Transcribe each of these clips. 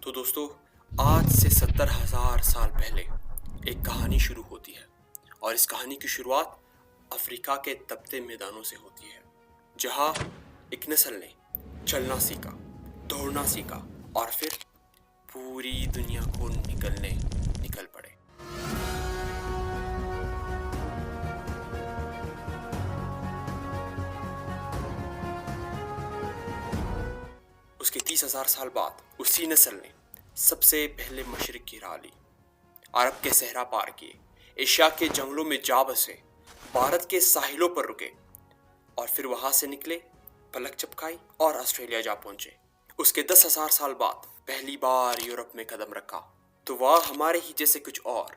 تو دوستو، آج سے 70,000 سال پہلے ایک کہانی شروع ہوتی ہے، اور اس کہانی کی شروعات افریقہ کے تپتے میدانوں سے ہوتی ہے، جہاں ایک نسل نے چلنا سیکھا، دوڑنا سیکھا، اور پھر پوری دنیا کو نکل پڑے۔ اس کے 30,000 سال بعد اسی نسل نے سب سے پہلے مشرق کی راہ لی، عرب کے صحرا پار کیے، ایشیا کے جنگلوں میں جا بسے، بھارت کے ساحلوں پر رکے، اور پھر وہاں سے نکلے، پلک چپکائی اور آسٹریلیا جا پہنچے۔ اس کے 10,000 سال بعد پہلی بار یورپ میں قدم رکھا تو وہاں ہمارے ہی جیسے کچھ اور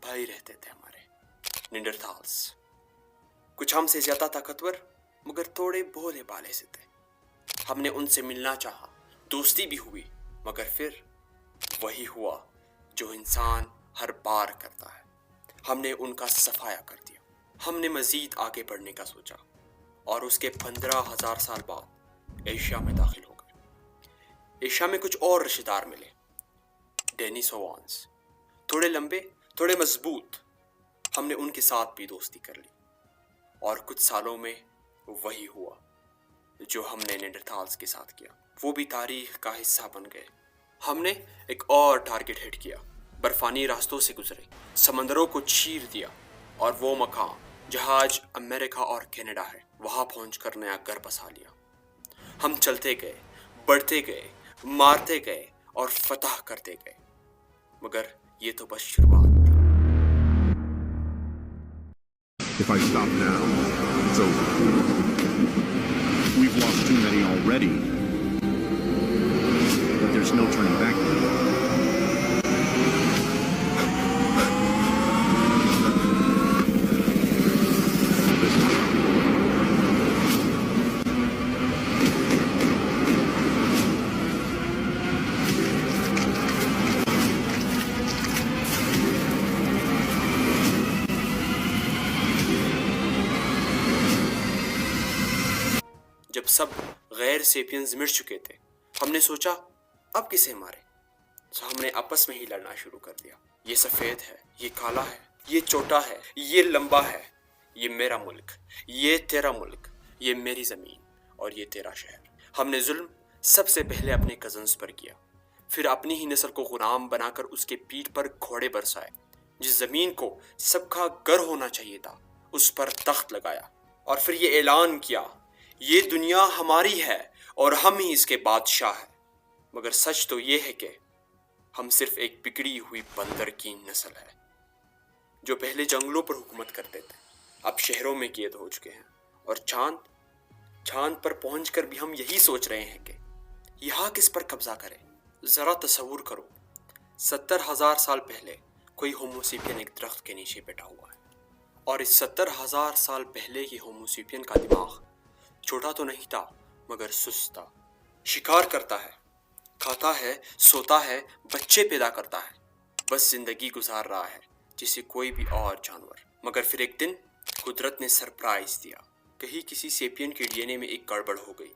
بھائی رہتے تھے، ہمارے نینڈرتھالز۔ کچھ ہم سے زیادہ طاقتور مگر تھوڑے بھولے بالے سے تھے۔ ہم نے ان سے ملنا چاہا، دوستی بھی ہوئی، مگر پھر وہی ہوا جو انسان ہر بار کرتا ہے، ہم نے ان کا صفایا کر دیا۔ ہم نے مزید آگے بڑھنے کا سوچا، اور اس کے 15,000 سال بعد ایشیا میں داخل ہو گئے۔ ایشیا میں کچھ اور رشتہ دار ملے، ڈینیسووانز، تھوڑے لمبے، تھوڑے مضبوط۔ ہم نے ان کے ساتھ بھی دوستی کر لی، اور کچھ سالوں میں وہی ہوا جو ہم نے نینڈرتھالز کے ساتھ کیا، وہ بھی تاریخ کا حصہ بن گئے۔ ہم نے ایک اور ٹارگٹ ہٹ کیا، برفانی راستوں سے گزرے، سمندروں کو چیر دیا، اور وہ مقام جہاں آج امریکہ اور کینیڈا ہے، وہاں پہنچ کر نیا گھر بسا لیا۔ ہم چلتے گئے، بڑھتے گئے، مارتے گئے اور فتح کرتے گئے، مگر یہ تو بس شروعات تھی۔ If I stop now, it's over. We've lost too many already. But there's no turning back now. جب سب غیر سیپینز مر چکے تھے، ہم نے سوچا اب کسے مارے، تو ہم نے آپس میں ہی لڑنا شروع کر دیا۔ یہ سفید ہے، یہ کالا ہے، یہ چھوٹا ہے، یہ لمبا ہے، یہ میرا ملک، یہ تیرا ملک، یہ میری زمین اور یہ تیرا شہر۔ ہم نے ظلم سب سے پہلے اپنے کزنز پر کیا، پھر اپنی ہی نسل کو غلام بنا کر اس کے پیٹھ پر گھوڑے برسائے۔ جس زمین کو سب کا گھر ہونا چاہیے تھا، اس پر تخت لگایا، اور پھر یہ اعلان کیا، یہ دنیا ہماری ہے اور ہم ہی اس کے بادشاہ ہیں۔ مگر سچ تو یہ ہے کہ ہم صرف ایک بگڑی ہوئی بندر کی نسل ہے، جو پہلے جنگلوں پر حکومت کرتے تھے، اب شہروں میں قید ہو چکے ہیں، اور چاند پر پہنچ کر بھی ہم یہی سوچ رہے ہیں کہ یہاں کس پر قبضہ کرے۔ ذرا تصور کرو، 70,000 سال پہلے کوئی ہوموسیپین ایک درخت کے نیچے بیٹھا ہوا ہے، اور اس 70,000 سال پہلے کی ہوموسیپین کا دماغ چھوٹا تو نہیں تھا، مگر سست تھا۔ شکار کرتا ہے، کھاتا ہے، سوتا ہے، بچے پیدا کرتا ہے، بس زندگی گزار رہا ہے جیسے کوئی بھی اور جانور۔ مگر پھر ایک دن قدرت نے سرپرائز دیا، کہیں کسی سیپین کے ڈی این اے میں ایک گڑبڑ ہو گئی،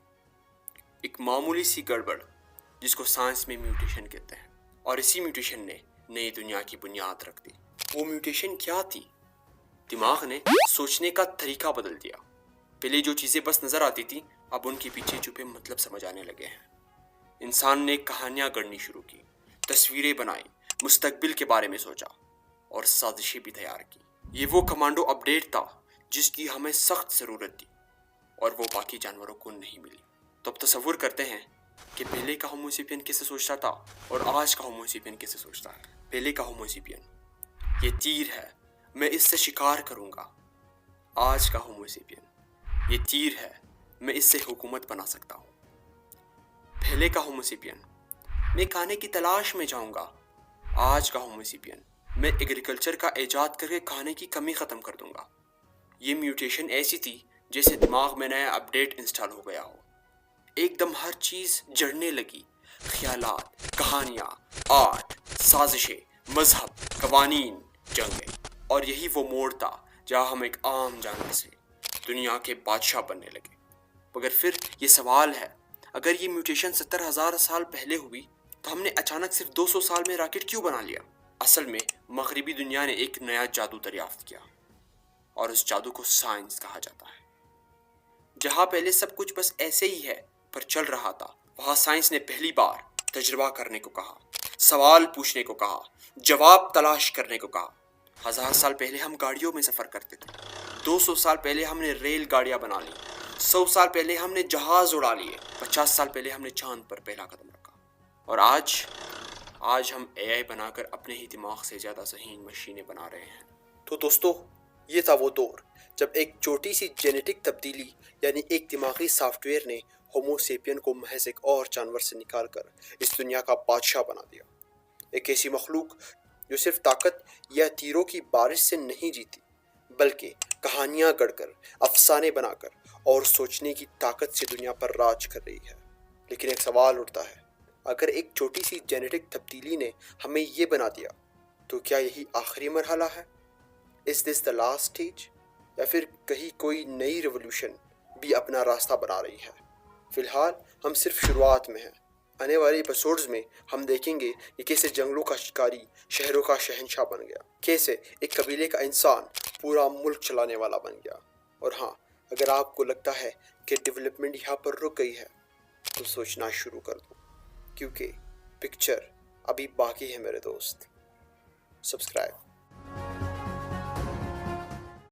ایک معمولی سی گڑبڑ جس کو سائنس میں میوٹیشن کہتے ہیں، اور اسی میوٹیشن نے نئی دنیا کی بنیاد رکھ دی۔ وہ میوٹیشن کیا تھی؟ دماغ نے سوچنے کا طریقہ بدل دیا۔ پہلے جو چیزیں بس نظر آتی تھی، اب ان کے پیچھے چھپے مطلب سمجھ آنے لگے ہیں۔ انسان نے کہانیاں گڑھنی شروع کی، تصویریں بنائی، مستقبل کے بارے میں سوچا، اور سازشیں بھی تیار کی۔ یہ وہ کمانڈو اپڈیٹ تھا جس کی ہمیں سخت ضرورت تھی، اور وہ باقی جانوروں کو نہیں ملی۔ تو اب تصور کرتے ہیں کہ پہلے کا ہوموسیپین کیسے سوچتا تھا اور آج کا ہوموسیپین کیسے سوچتا ہے۔ پہلے کا ہوموسیپین، یہ تیر ہے، میں اس سے شکار کروں گا۔ آج کا ہوموسیپین، یہ تیر ہے، میں اس سے حکومت بنا سکتا ہوں۔ پہلے کا ہوموسیپین، میں کھانے کی تلاش میں جاؤں گا۔ آج کا ہوموسیپین، میں ایگریکلچر کا ایجاد کر کے کھانے کی کمی ختم کر دوں گا۔ یہ میوٹیشن ایسی تھی جیسے دماغ میں نیا اپڈیٹ انسٹال ہو گیا ہو۔ ایک دم ہر چیز جڑنے لگی، خیالات، کہانیاں، آرٹ، سازشیں، مذہب، قوانین، جنگیں، اور یہی وہ موڑ تھا جہاں ہم ایک عام جانور سے دنیا کے بادشاہ بننے لگے۔ مگر پھر یہ سوال ہے، اگر یہ میوٹیشن 70,000 سال پہلے ہوئی تو ہم نے اچانک صرف 200 سال میں راکٹ کیوں بنا لیا؟ اصل میں مغربی دنیا نے ایک نیا جادو دریافت کیا اور اس جادو کو سائنس کہا جاتا ہے۔ جہاں پہلے سب کچھ بس ایسے ہی ہے پر چل رہا تھا، وہاں سائنس نے پہلی بار تجربہ کرنے کو کہا، سوال پوچھنے کو کہا، جواب تلاش کرنے کو کہا۔ 1000 سال پہلے ہم گاڑیوں میں سفر کرتے تھے، 200 سال پہلے ہم نے ریل گاڑیاں بنا لی، 100 سال پہلے ہم نے جہاز اڑا لیے، 50 سال پہلے ہم نے چاند پر پہلا قدم رکھا، اور آج ہم اے آئی بنا کر اپنے ہی دماغ سے زیادہ ذہین مشینیں بنا رہے ہیں۔ تو دوستو، یہ تھا وہ دور جب ایک چھوٹی سی جینیٹک تبدیلی یعنی ایک دماغی سافٹ ویئر نے ہومو سیپین کو محض ایک اور جانور سے نکال کر اس دنیا کا بادشاہ بنا دیا۔ ایک ایسی مخلوق جو صرف طاقت یا تیروں کی بارش سے نہیں جیتی، بلکہ کہانیاں گڑھ کر، افسانے بنا کر اور سوچنے کی طاقت سے دنیا پر راج کر رہی ہے۔ لیکن ایک سوال اٹھتا ہے، اگر ایک چھوٹی سی جینیٹک تبدیلی نے ہمیں یہ بنا دیا تو کیا یہی آخری مرحلہ ہے؟ Is this the last stage؟ یا پھر کہیں کوئی نئی ریولوشن بھی اپنا راستہ بنا رہی ہے؟ فی الحال ہم صرف شروعات میں ہیں۔ آنے والے ایپیسوڈز میں ہم دیکھیں گے کہ کیسے جنگلوں کا شکاری شہروں کا شہنشاہ بن گیا، کیسے ایک قبیلے کا انسان پورا ملک چلانے والا بن گیا۔ اور ہاں، اگر آپ کو لگتا ہے کہ ڈیولپمنٹ یہاں پر رک گئی ہے تو سوچنا شروع کر دو، کیونکہ پکچر ابھی باقی ہے میرے دوست۔ سبسکرائب۔